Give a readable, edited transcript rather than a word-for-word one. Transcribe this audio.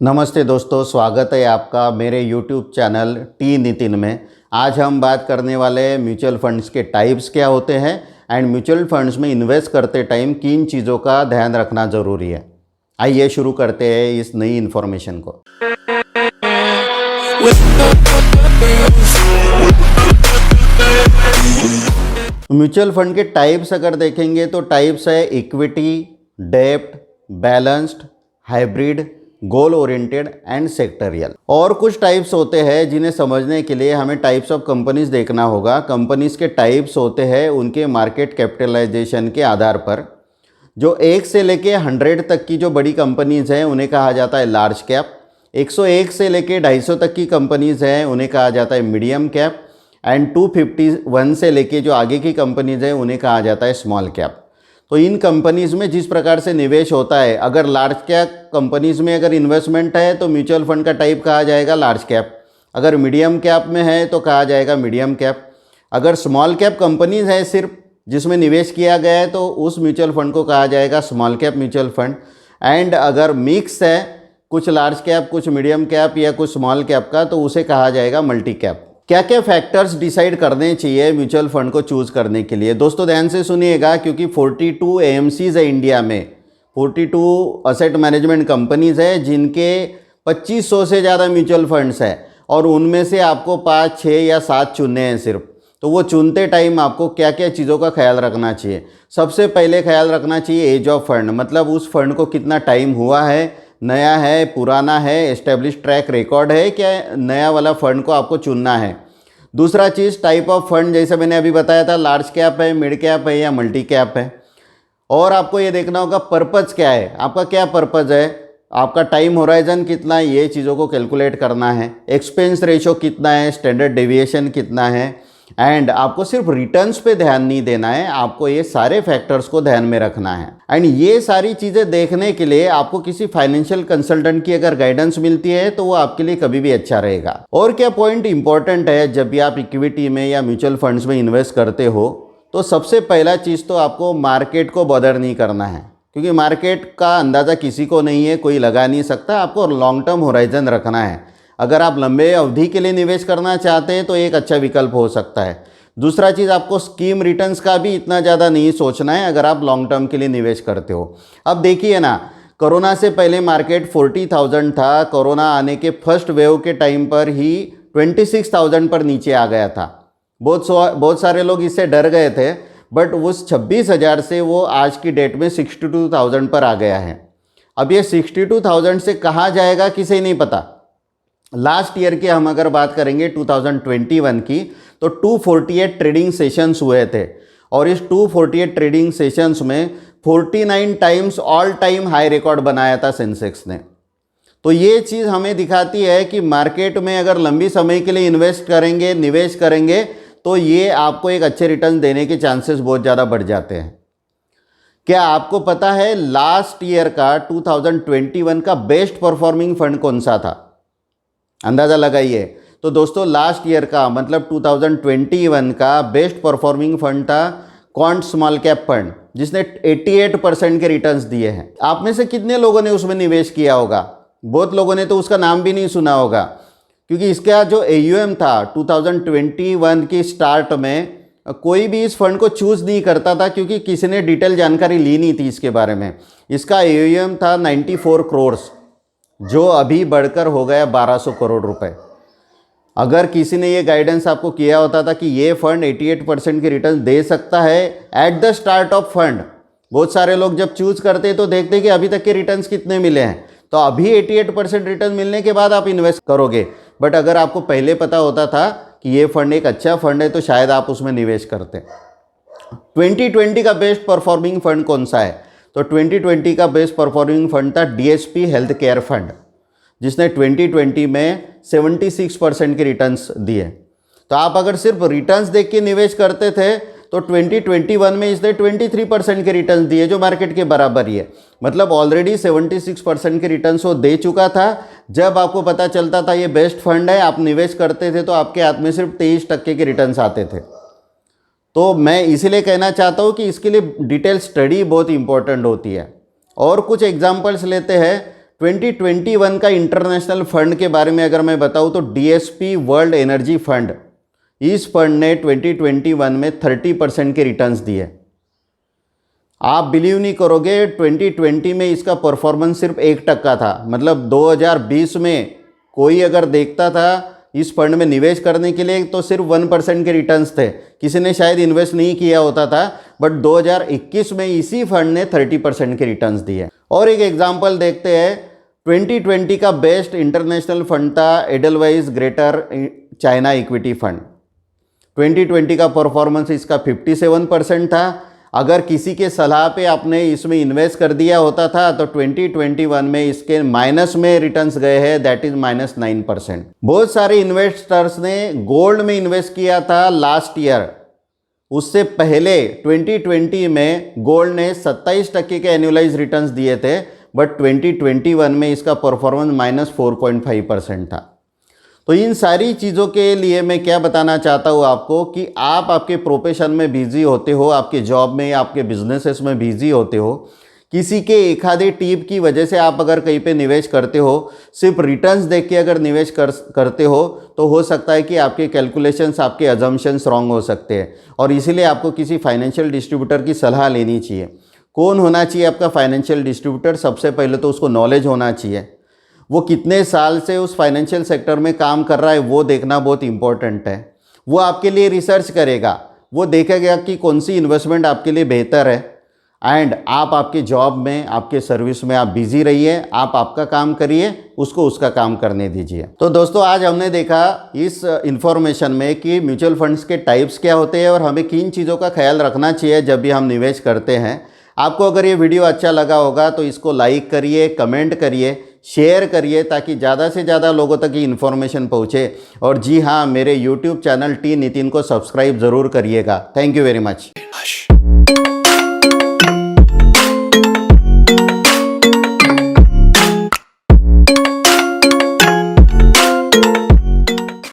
नमस्ते दोस्तों, स्वागत है आपका मेरे YouTube चैनल टी नितिन में। आज हम बात करने वाले हैं म्यूचुअल फंड्स के टाइप्स क्या होते हैं एंड म्यूचुअल फंड्स में इन्वेस्ट करते टाइम किन चीज़ों का ध्यान रखना ज़रूरी है। आइए शुरू करते हैं इस नई इन्फॉर्मेशन को। म्यूचुअल फंड के टाइप्स अगर देखेंगे तो टाइप्स है इक्विटी, डेब्ट, balanced, hybrid, goal oriented and sectorial. और कुछ टाइप्स होते हैं जिन्हें समझने के लिए हमें टाइप्स ऑफ कंपनीज देखना होगा। कंपनीज के टाइप्स होते हैं उनके मार्केट कैपिटलाइजेशन के आधार पर। जो 1 से लेके 100 तक की जो बड़ी कंपनीज हैं उन्हें कहा जाता है लार्ज कैप। 101 से लेके 250 तक की कंपनीज हैं उन्हें कहा जाता है मीडियम कैप। एंड 251 से लेके जो आगे की कंपनीज हैं उन्हें कहा जाता है स्मॉल कैप। तो इन कंपनीज़ में जिस प्रकार से निवेश होता है, अगर लार्ज कैप कंपनीज़ में अगर इन्वेस्टमेंट है तो म्यूचुअल फंड का टाइप कहा जाएगा लार्ज कैप। अगर मीडियम कैप में है तो कहा जाएगा मीडियम कैप। अगर स्मॉल कैप कंपनीज है सिर्फ जिसमें निवेश किया गया है तो उस म्यूचुअल फंड को कहा जाएगा small cap mutual fund. And अगर मिक्स है कुछ लार्ज कैप, कुछ मीडियम कैप या कुछ स्मॉल कैप का, तो उसे कहा जाएगा मल्टी कैप। क्या क्या फैक्टर्स डिसाइड करने चाहिए म्यूचुअल फंड को चूज़ करने के लिए? दोस्तों ध्यान से सुनिएगा, क्योंकि 42 एएमसीज है इंडिया में, 42 असेट मैनेजमेंट कंपनीज है जिनके 2500 से ज़्यादा म्यूचुअल फंड्स है और उनमें से आपको 5, 6 या 7 चुनने हैं सिर्फ। तो वो चुनते टाइम आपको क्या क्या चीज़ों का ख्याल रखना चाहिए? सबसे पहले ख्याल रखना चाहिए एज ऑफ फंड, मतलब उस फंड को कितना टाइम हुआ है, नया है, पुराना है, एस्टेब्लिश ट्रैक रिकॉर्ड है, क्या नया वाला फंड को आपको चुनना है। दूसरा चीज़ टाइप ऑफ फंड, जैसे मैंने अभी बताया था, लार्ज कैप है, मिड कैप है या मल्टी कैप है। और आपको ये देखना होगा पर्पज़ क्या है, आपका क्या पर्पज़ है, आपका टाइम होराइजन कितना है, ये चीज़ों को कैलकुलेट करना है। एक्सपेंस रेशो कितना है, स्टैंडर्ड डेविएशन कितना है। एंड आपको सिर्फ रिटर्न्स पे ध्यान नहीं देना है, आपको ये सारे फैक्टर्स को ध्यान में रखना है। एंड ये सारी चीज़ें देखने के लिए आपको किसी फाइनेंशियल कंसल्टेंट की अगर गाइडेंस मिलती है तो वो आपके लिए कभी भी अच्छा रहेगा। और क्या पॉइंट इंपॉर्टेंट है जब भी आप इक्विटी में या म्यूचुअल फंड्स में इन्वेस्ट करते हो, तो सबसे पहला चीज़ तो आपको मार्केट को बॉदर नहीं करना है, क्योंकि मार्केट का अंदाज़ा किसी को नहीं है, कोई लगा नहीं सकता। आपको लॉन्ग टर्म होराइजन रखना है। अगर आप लंबे अवधि के लिए निवेश करना चाहते हैं तो एक अच्छा विकल्प हो सकता है। दूसरा चीज़, आपको स्कीम रिटर्न्स का भी इतना ज़्यादा नहीं सोचना है अगर आप लॉन्ग टर्म के लिए निवेश करते हो। अब देखिए ना, कोरोना से पहले मार्केट 40,000 था, कोरोना आने के फर्स्ट वेव के टाइम पर ही 26,000 पर नीचे आ गया था। बहुत सारे लोग इससे डर गए थे, बट उस 26,000 से वो आज की डेट में 62,000 पर आ गया है। अब ये 62,000 से कहाँ जाएगा किसे नहीं पता। लास्ट ईयर की हम अगर बात करेंगे 2021 की, तो 248 ट्रेडिंग सेशंस हुए थे और इस 248 ट्रेडिंग सेशंस में 49 times all time high record बनाया था सेंसेक्स ने। तो ये चीज़ हमें दिखाती है कि मार्केट में अगर लंबी समय के लिए इन्वेस्ट करेंगे, निवेश करेंगे, तो ये आपको एक अच्छे रिटर्न देने के चांसेस बहुत ज़्यादा बढ़ जाते हैं। क्या आपको पता है लास्ट ईयर का 2021 का बेस्ट परफॉर्मिंग फंड कौन सा था? अंदाज़ा लगाइए। तो दोस्तों लास्ट ईयर का मतलब 2021 का बेस्ट परफॉर्मिंग फंड था क्वांट स्मॉल कैप फंड, जिसने 88% के रिटर्न्स दिए हैं। आप में से कितने लोगों ने उसमें निवेश किया होगा? बहुत लोगों ने तो उसका नाम भी नहीं सुना होगा, क्योंकि इसका जो AUM था 2021 की स्टार्ट में कोई भी इस फंड को चूज़ नहीं करता था, क्योंकि किसी ने डिटेल जानकारी ली नहीं थी इसके बारे में। इसका AUM था 94 करोड़, जो अभी बढ़कर हो गया 1200 करोड़ रुपए। अगर किसी ने ये गाइडेंस आपको किया होता था कि ये फंड 88% की रिटर्न दे सकता है at the start of fund, बहुत सारे लोग जब चूज करते तो देखते कि अभी तक के रिटर्न्स कितने मिले हैं, तो अभी 88% रिटर्न मिलने के बाद आप इन्वेस्ट करोगे। बट अगर आपको पहले पता होता था कि ये फंड एक अच्छा फंड है तो शायद आप उसमें निवेश करते। 2020 का बेस्ट परफॉर्मिंग फंड कौन सा है? तो 2020 का बेस्ट परफॉर्मिंग फंड था DSP हेल्थ केयर फंड, जिसने 2020 में 76% के रिटर्न्स दिए। तो आप अगर सिर्फ रिटर्न्स देख के निवेश करते थे तो 2021 में इसने 23% के रिटर्न्स दिए, जो मार्केट के बराबर ही है। मतलब ऑलरेडी 76% के रिटर्न्स वो दे चुका था। जब आपको पता चलता था ये बेस्ट फंड है, आप निवेश करते थे तो आपके हाथ में सिर्फ 23% के रिटर्न्स आते थे। तो मैं इसीलिए कहना चाहता हूँ कि इसके लिए डिटेल स्टडी बहुत इंपॉर्टेंट होती है। और कुछ एग्जांपल्स लेते हैं 2021 का इंटरनेशनल फंड के बारे में अगर मैं बताऊं तो DSP वर्ल्ड एनर्जी फंड, इस फंड ने 2021 में 30% के रिटर्न्स दिए। आप बिलीव नहीं करोगे, 2020 में इसका परफॉर्मेंस सिर्फ 1% था। मतलब 2020 में कोई अगर देखता था इस फंड में निवेश करने के लिए तो सिर्फ 1% के रिटर्न्स थे, किसी ने शायद इन्वेस्ट नहीं किया होता था। बट 2021 में इसी फंड ने 30% के रिटर्न्स दिए। और एक एग्जांपल देखते हैं, 2020 का बेस्ट इंटरनेशनल फंड था Edelweiss greater China equity fund. 2020 का परफॉर्मेंस इसका 57% था। अगर किसी के सलाह पे आपने इसमें इन्वेस्ट कर दिया होता था तो 2021 में इसके माइनस में रिटर्न्स गए हैं, दैट इज -9%। बहुत सारे इन्वेस्टर्स ने गोल्ड में इन्वेस्ट किया था लास्ट ईयर। उससे पहले 2020 में गोल्ड ने 27% के एनुअलाइज रिटर्न्स दिए थे, बट 2021 में इसका परफॉर्मेंस -4.5% था। तो इन सारी चीज़ों के लिए मैं क्या बताना चाहता हूँ आपको कि आप आपके प्रोफेशन में बिजी होते हो, आपके जॉब में या आपके बिजनेसेस में बिजी होते हो, किसी के एक आधे टिप की वजह से आप अगर कहीं पे निवेश करते हो, सिर्फ रिटर्न्स देख के अगर निवेश करते हो तो हो सकता है कि आपके कैलकुलेशंस, आपके अजम्पशंस रॉन्ग हो सकते हैं। और इसीलिए आपको किसी फाइनेंशियल डिस्ट्रीब्यूटर की सलाह लेनी चाहिए। कौन होना चाहिए आपका फाइनेंशियल डिस्ट्रीब्यूटर? सबसे पहले तो उसको नॉलेज होना चाहिए, वो कितने साल से उस फाइनेंशियल सेक्टर में काम कर रहा है वो देखना बहुत इंपॉर्टेंट है। वो आपके लिए रिसर्च करेगा, वो देखेगा कि कौन सी इन्वेस्टमेंट आपके लिए बेहतर है। एंड आप आपके जॉब में, आपके सर्विस में आप बिजी रहिए, आप आपका काम करिए, उसको उसका काम करने दीजिए। तो दोस्तों, आज हमने देखा इस इंफॉर्मेशन में कि म्यूचुअल फंड्स के टाइप्स क्या होते हैं और हमें किन चीज़ों का ख्याल रखना चाहिए जब भी हम निवेश करते हैं। आपको अगर ये वीडियो अच्छा लगा होगा तो इसको लाइक करिए, कमेंट करिए, शेयर करिए, ताकि ज़्यादा से ज़्यादा लोगों तक ये इन्फॉर्मेशन पहुँचे। और जी हाँ, मेरे YouTube चैनल टी नितिन को सब्सक्राइब ज़रूर करिएगा। Thank you very much.